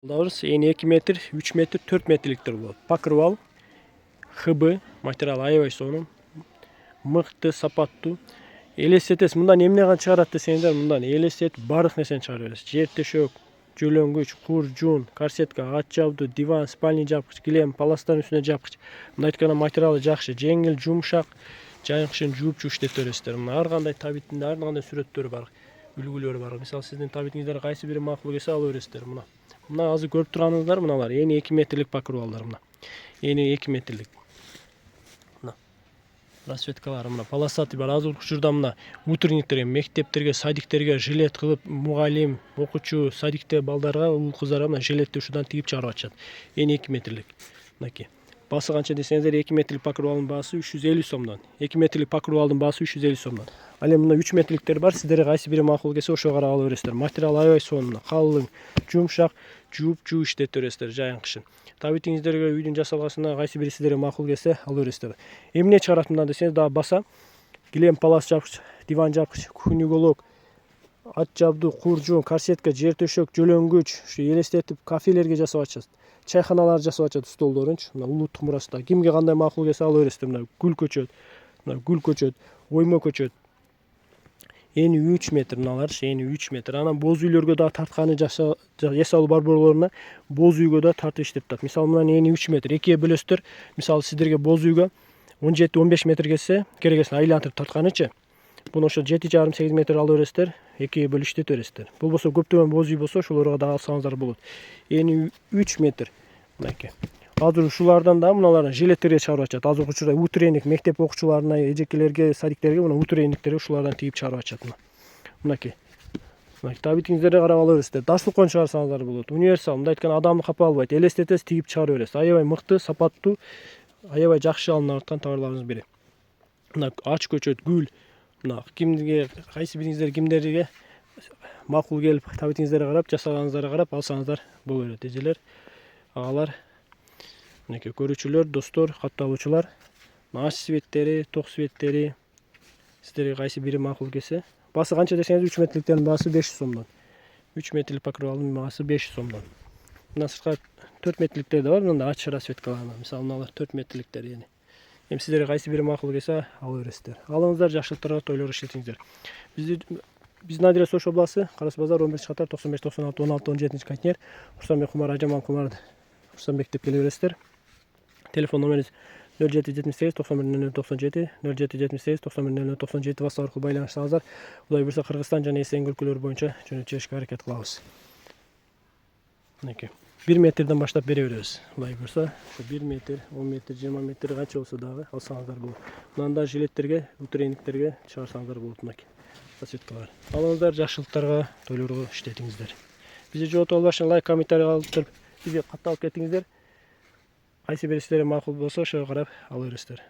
Alırız. Eni 2 metr, 3 metr, 4 metrliktir bu. Pakırval, hıbı, materyal ayvay sonum. Mıқты, сапаттуу. Элестетесиз, мындан эмне чыгарат десеңиздер, мындан элестет баардык нерсени чыгара бересиз. Жер төшөк, жөлөнгүч, кур, жуун, корсетка, ат жабдуу, диван, спальный жапкыч, килем, паластардын үстүнө жапкыч. Мындай айтканда материалы жакшы, жеңил, жумшак, жайынкышын жуупчу иштете бересиздер. Мына ар кандай табиттин ар кандай сүрөттөрү бар, үлгүлөрү бар. Мисалы сиздин табитиңиздерге кайсы бири макул келсе ала бересиздер. Мына азыр көрүп турганыңыздар мыналар эни 2 метрлик покрывалдар мына. Эни 2 метрлик. Расцветкалары мына полосатый бар. Азыркы учурда мына утренниктерге, мектептерге, садиктерге жилет кылып, мугалим, окуучу, садикте балдарга, уул кыздарга мына жилетти ушудан тигип чыгарып атышат. Эни 2 метрлик. Мынакей. Басы канча десеңиздер, 2 метрлик покрывалдын баасы 350 сомдон. 2 метрлик покрывалдын баасы 350 сомдон. Ал эми мына 3 метрликтер бар. Сиздерге кайсы бири макул келсе, ошого карап ала бересиздер. Материал аябай сонун, калың, жумшак, жуупчу иштете бересиздер жайынкышын. Табитиңиздерге үйдүн жасалгасына кайсы бири сиздерге макул келсе, ала бересиздер. Эмне чыгарат мындан десеңиз, дагы баса, килем, палас жапкыч, диван жапкыч, кухня уголок, ат жабдуу, кур, жуун, корсетка, жер төшөк, жөлөнгүч, ушу элестетип кафелерге жасап атышат. Чайханалар жасап атышат столдорунчу. Мына улуттук мурасында кимге кандай макул келсе ала бересиздер. Мына гүл көчөт, оймо көчөт. Эни 3 метр мыналарчы, эни 3 метр. Анан боз үйлөргө да тартканы эсалуу бар борлоруна боз үйгө да тартып иштеп атат. Мисалы мындан эни 3 метр, экиге бөлөсүздөр. Мисалы сиздерге боз үйгө 17-15 метр келсе, керегесин айлантырып тартканычы. Буну ошо 7,5-8 метр ала бересиздер, экиге бөлүп иштете бересиздер. Болбосо көптөгөн боз үй болсо, ошолорго да алсаңыздар болот. Эни 3 метр. Мынакей. Азыр ушулардан да мыналардан жилеттерге чыгарып атышат. Азыркы учурда утренник, мектеп окуучуларына, эжекелерге, садиктерге мына утренниктерге ушулардан тигип чыгарып атышат. Мынакей. Табитиңиздерге карап ала бересиздер. Даштыкон чыгарсаңыздар болот. Универсал, мындай айтканда адамды капа албайт. Элестетесиз, тигип чыгара бересиз. Аябай мыкты, сапаттуу, аябай жакшы алына аткан товарларыбыздын бири. Мына ач көчөт, гүл. Мына кимге, кайсы бириңиздер кимдерге макул келип, табитиңиздерге карап, жасаганыңыздарга карап алсаңыздар боло берет. Эжелер, агалар, мынакей көрүүчүлөр, достор, катталуучулар, аш светтери, ток светтери, сиздерге кайсы бири макул келсе. Басы канча десеңиз, 3 метрликтердин баасы 500 сомдон. 3 метрлик покрывалдын баасы 500 сомдон. Мына сыртка 4 метрликтер да бар, мында ачык расцветкалар. Мисалы мыналар 4 метрликтер эни. Эми сиздерге кайсы бири макул келсе, ала бересиздер. Алыңыздар, жакшылыктарга, тойлорго иштетиңиздер. Биздин адрес Ош областы, Карас базар, 11-катар, 95-96-16-17 контейнер. Рустамбек Кумар, Ажаман Кумар, Рустамбек деп келе бересиздер. Телефон номерибиз 0778 91 97, 0778 91 97 WhatsApp аркылуу байланышсаңыздар, Кудай буйрса Кыргызстан жана Эсен өлкөлөрү боюнча жөнөтүп аракет кылабыз. Мынакей. 1 метрден баштап бере беребиз. Кудай буйрса, 1 метр, 10 метр, 20 метр канча болсо дагы алсаңыздар болот. Мындан да жилеттерге, утренниктерге чыгарсаңыздар болот. Мынакей. Расцветкалар. Алыңыздар, жакшылыктарга, тойлорго иштетиңиздер. Бизди жогото албашын лайк, комментарий калтырып, бизге катталып кетиңиздер. Кайсы бири сиздерге макул болсо, ошого карап ала бересиздер.